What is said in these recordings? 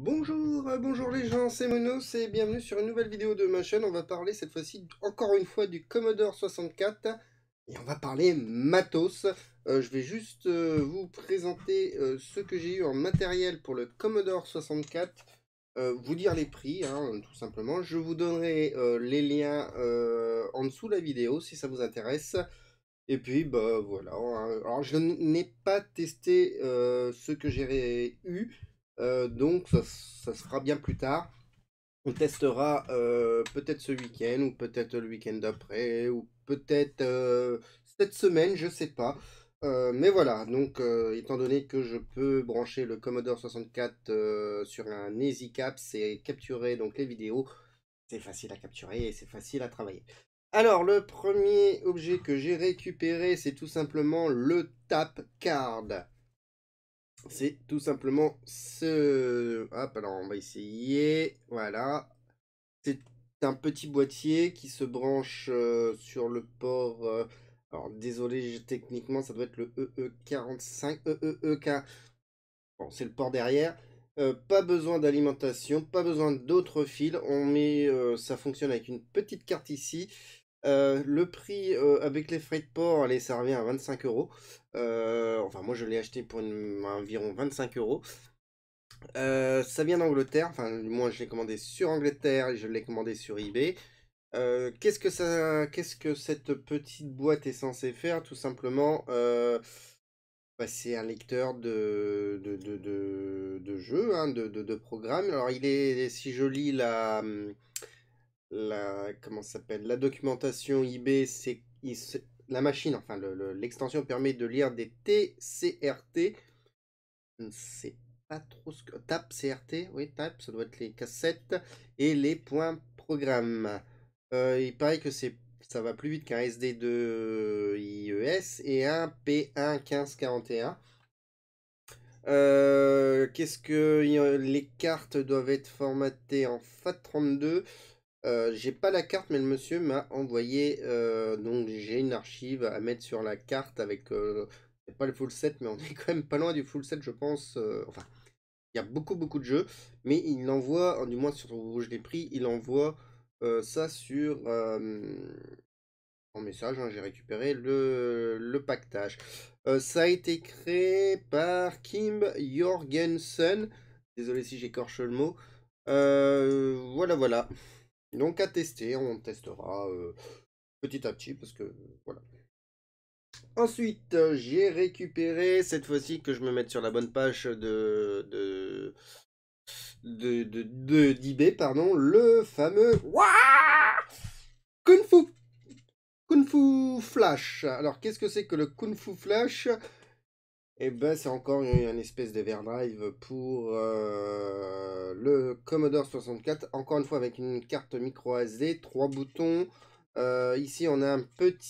Bonjour les gens, c'est Monos et bienvenue sur une nouvelle vidéo de ma chaîne. On va parler cette fois-ci encore une fois du Commodore 64 et on va parler matos. Je vais juste vous présenter ce que j'ai eu en matériel pour le Commodore 64, vous dire les prix, hein, tout simplement. Je vous donnerai les liens en dessous de la vidéo si ça vous intéresse. Et puis bah voilà, hein. Alors je n'ai pas testé ce que j'ai eu, donc ça se fera bien plus tard. On testera peut-être ce week-end, ou peut-être le week-end d'après, ou peut-être cette semaine, je sais pas. Mais voilà, donc étant donné que je peux brancher le Commodore 64 sur un EasyCaps et capturer donc les vidéos, c'est facile à capturer et c'est facile à travailler. Alors, le premier objet que j'ai récupéré, c'est tout simplement le Tap Card. C'est tout simplement ce... Hop, alors on va essayer. Voilà. C'est un petit boîtier qui se branche sur le port... alors, désolé, techniquement, ça doit être le EE45, EEEK. Bon, c'est le port derrière. Pas besoin d'alimentation, pas besoin d'autres fils. On met, ça fonctionne avec une petite carte ici. Le prix avec les frais de port, allez, ça revient à 25 euros. Enfin, moi je l'ai acheté pour environ 25 euros. Ça vient d'Angleterre, enfin, moi je l'ai commandé sur Angleterre et je l'ai commandé sur eBay. Qu'est-ce que cette petite boîte est censée faire? Tout simplement, bah, c'est un lecteur de jeux, hein, de programmes. Alors, il est, si je lis comment ça s'appelle, la documentation eBay, la machine, enfin, l'extension permet de lire des TCRT. Je ne sais pas trop ce que. TAP, CRT, oui, TAP, ça doit être les cassettes et les points programmes. Il paraît que ça va plus vite qu'un SD2 IES et un P1 1541. Qu'est-ce que les cartes doivent être formatées en FAT32. J'ai pas la carte, mais le monsieur m'a envoyé. Donc j'ai une archive à mettre sur la carte avec. C'est pas le full set, mais on est quand même pas loin du full set, je pense. Enfin, il y a beaucoup de jeux, mais il envoie, du moins sur où je l'ai pris, il envoie ça sur en message, hein, j'ai récupéré le pactage. Ça a été créé par Kim Jorgensen. Désolé si j'écorche le mot. Voilà. Donc à tester, on testera petit à petit parce que voilà. Ensuite, j'ai récupéré, cette fois-ci que je me mette sur la bonne page d'eBay, pardon, le fameux Kung Fu Kung Fu Flash. Alors, qu'est-ce que c'est que le Kung Fu Flash? Eh ben, c'est encore une espèce d'Everdrive pour le Commodore 64. Encore une fois, avec une carte micro SD, 3 boutons. Ici, on a un petit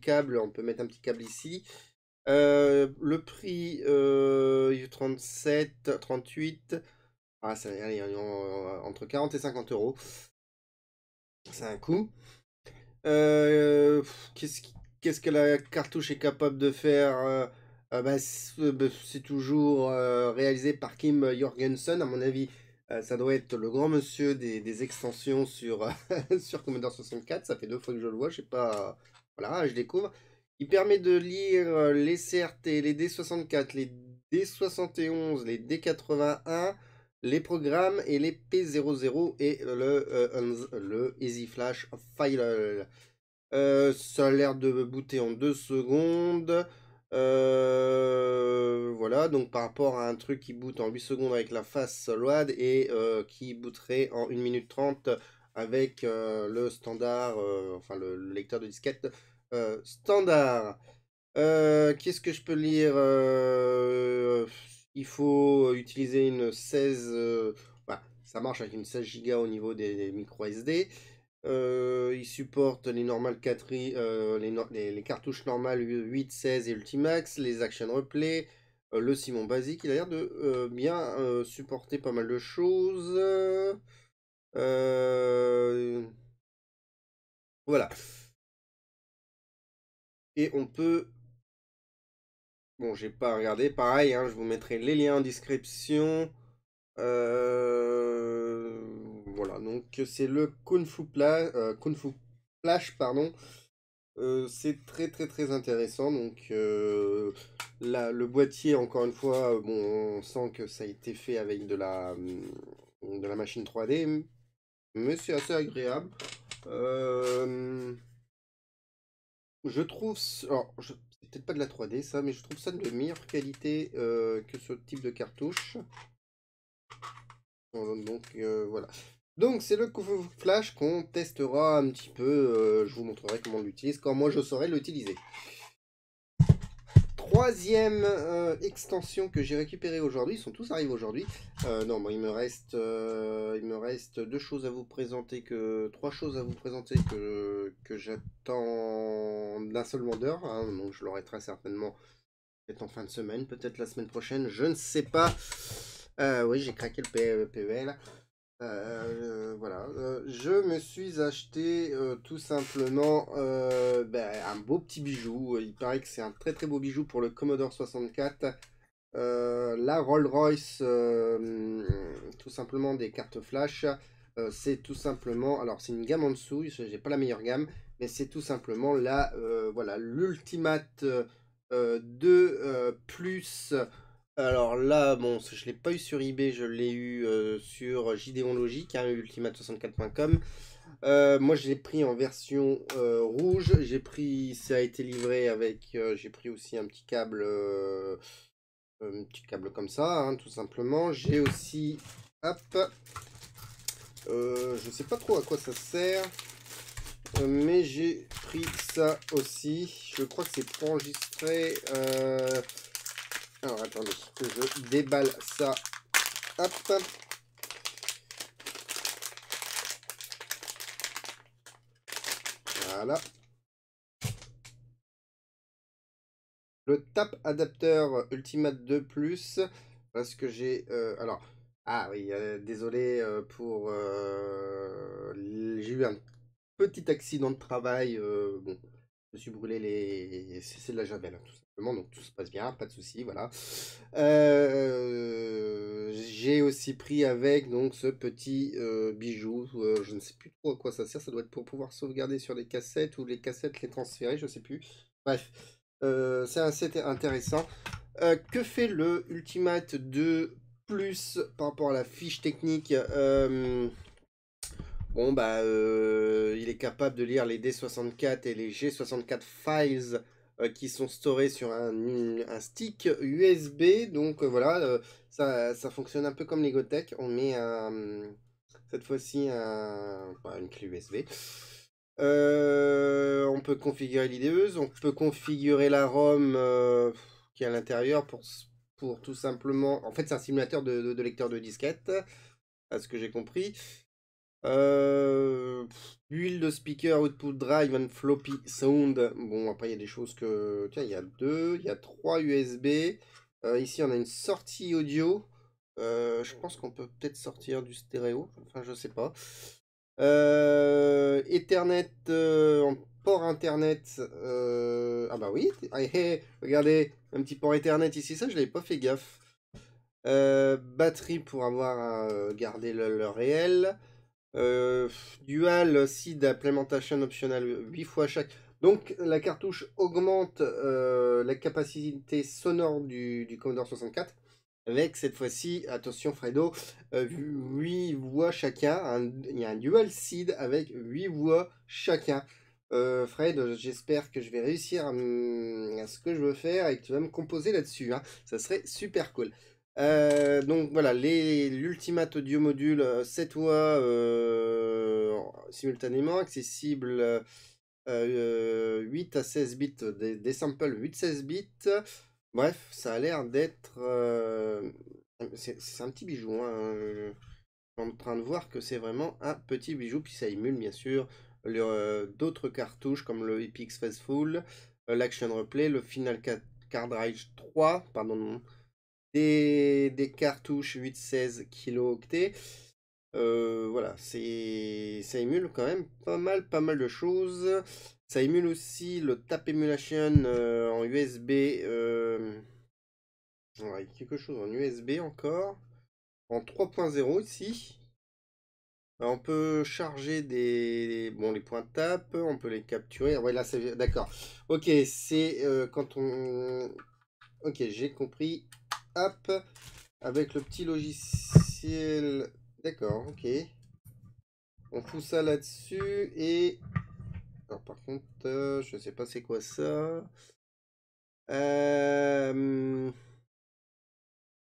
câble. On peut mettre un petit câble ici. Le prix 37, 38. Ah, ça, allez, entre 40 et 50 euros. C'est un coût. Qu'est-ce que la cartouche est capable de faire? Bah, c'est toujours réalisé par Kim Jorgensen. À mon avis, ça doit être le grand monsieur des extensions sur, sur Commodore 64. Ça fait 2 fois que je le vois. Je sais pas. Voilà, je découvre. Il permet de lire les CRT, les D64, les D71, les D81, les programmes et les P00 et le Easy Flash File. Ça a l'air de booter en 2 secondes. Voilà, donc par rapport à un truc qui boot en 8 secondes avec la face load et qui booterait en 1 minute 30 avec le standard, enfin le lecteur de disquette standard. Qu'est-ce que je peux lire? Il faut utiliser une 16. Bah, ça marche avec une 16 Go au niveau des micro SD. Il supporte les normales 4, les cartouches normales 8, 16 et Ultimax, les Action Replay, le Simon basique. Il a l'air de bien supporter pas mal de choses. Voilà. Et on peut Bon, j'ai pas regardé. Pareil, hein, je vous mettrai les liens en description. Voilà, donc c'est le Kung Fu Flash, pardon. C'est très très très intéressant. Donc le boîtier, encore une fois, bon, on sent que ça a été fait avec de la machine 3D, mais c'est assez agréable. Je trouve, alors, c'est peut-être pas de la 3D ça, mais je trouve ça de meilleure qualité que ce type de cartouche. Donc voilà. Donc c'est le Kung Fu Flash qu'on testera un petit peu. Je vous montrerai comment on l'utilise quand moi je saurai l'utiliser. Troisième extension que j'ai récupérée aujourd'hui, ils sont tous arrivés aujourd'hui. Non, bon, il me reste deux choses à vous présenter, trois choses à vous présenter que j'attends d'un seul vendeur. Hein, donc je l'aurai très certainement peut-être en fin de semaine, peut-être la semaine prochaine, je ne sais pas. Oui, j'ai craqué le PEL. Voilà, je me suis acheté tout simplement un beau petit bijou. Il paraît que c'est un très très beau bijou pour le Commodore 64. La Rolls-Royce, tout simplement des cartes flash. C'est tout simplement, alors c'est une gamme en dessous, j'ai pas la meilleure gamme, mais c'est tout simplement la, voilà, l'Ultimate 2 plus. Alors là, bon, je ne l'ai pas eu sur eBay, je l'ai eu sur Gideon Logic, hein, ultimate64.com. Moi, je l'ai pris en version rouge. J'ai pris, ça a été livré avec, j'ai pris aussi un petit câble comme ça, hein, tout simplement. J'ai aussi, hop, je sais pas trop à quoi ça sert, mais j'ai pris ça aussi. Je crois que c'est pour enregistrer. Alors attendez, que je déballe ça. Hop. Voilà. Le tap adapteur Ultimate 2 Plus. Parce que j'ai... alors... Ah oui, désolé pour... j'ai eu un petit accident de travail. Bon, je me suis brûlé les... C'est de la javel, hein, tout simplement. Donc tout se passe bien, pas de souci, voilà. J'ai aussi pris avec donc ce petit bijou. Je ne sais plus trop à quoi ça sert. Ça doit être pour pouvoir sauvegarder sur les cassettes ou les cassettes les transférer, je sais plus. Bref, c'est assez intéressant. Que fait le Ultimate 2 Plus par rapport à la fiche technique? Bon, bah, il est capable de lire les D64 et les G64 files qui sont storés sur un stick USB. Donc voilà, ça fonctionne un peu comme les Gotek. On met cette fois-ci une clé USB. On peut configurer l'IDE, on peut configurer la ROM qui est à l'intérieur pour tout simplement... En fait, c'est un simulateur de lecteur de disquette, à ce que j'ai compris. Build speaker output drive and floppy sound. Bon, après, il y a des choses que... Tiens, il y a il y a 3 USB. Ici, on a une sortie audio. Je pense qu'on peut peut-être sortir du stéréo. Enfin, je sais pas. Ethernet en port Internet. Ah bah oui, regardez, un petit port Ethernet ici, ça je l'avais pas fait gaffe. Batterie pour avoir gardé le réel. Dual seed implementation optional 8 fois chaque. Donc la cartouche augmente la capacité sonore du Commodore 64 avec cette fois-ci, attention Fredo, 8 voix chacun. Il y a un dual seed avec 8 voix chacun. Fred, j'espère que je vais réussir à ce que je veux faire et que tu vas me composer là-dessus, hein. Ça serait super cool. Donc voilà, l'Ultimate Audio Module 7 voix simultanément, accessible 8 à 16 bits, des samples 8-16 bits. Bref, ça a l'air d'être... c'est un petit bijou, hein. Je suis en train de voir que c'est vraiment un petit bijou, puis ça émule bien sûr d'autres cartouches comme le Epix Faithful, l'Action Replay, le Final Cartridge 3, pardon, des cartouches 8-16 kilooctets. Voilà, ça émule quand même pas mal de choses. Ça émule aussi le Tap Emulation en USB Ouais, quelque chose en USB encore. En 3.0 ici. On peut charger bon, les points TAP, on peut les capturer. Ouais, là, c'est... D'accord. Ok, c'est quand on... Ok, j'ai compris. Hop, avec le petit logiciel. D'accord, ok. On fout ça là-dessus et... Alors par contre, je sais pas c'est quoi ça.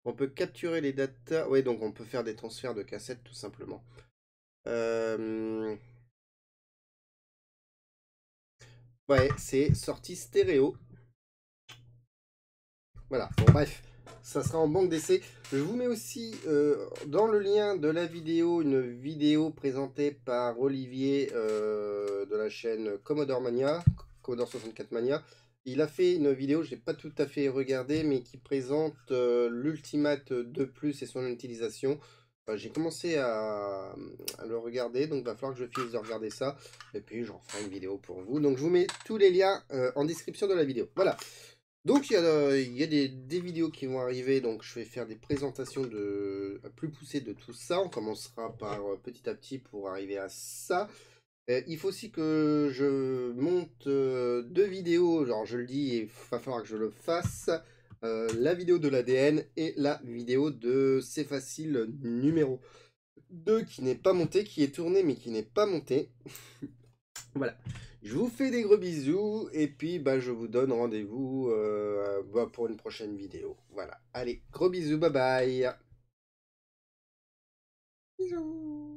On peut capturer les datas. Oui, donc on peut faire des transferts de cassettes tout simplement. Ouais, c'est sortie stéréo. Voilà, bon bref, ça sera en banque d'essai. Je vous mets aussi dans le lien de la vidéo une vidéo présentée par Olivier de la chaîne Commodore Mania, Commodore 64 Mania. Il a fait une vidéo, je n'ai pas tout à fait regardé, mais qui présente l'Ultimate 2 Plus et son utilisation. J'ai commencé à le regarder, donc il va falloir que je finisse de regarder ça. Et puis j'en ferai une vidéo pour vous. Donc je vous mets tous les liens en description de la vidéo. Voilà. Donc il y a des vidéos qui vont arriver, donc je vais faire des présentations plus poussées de tout ça. On commencera par petit à petit pour arriver à ça. Il faut aussi que je monte 2 vidéos, genre je le dis, il va falloir que je le fasse. La vidéo de l'ADN et la vidéo de C'est facile numéro 2 qui n'est pas montée, qui est tournée mais qui n'est pas montée. Voilà. Je vous fais des gros bisous et puis bah, je vous donne rendez-vous bah, pour une prochaine vidéo. Voilà. Allez, gros bisous, bye bye. Bisous.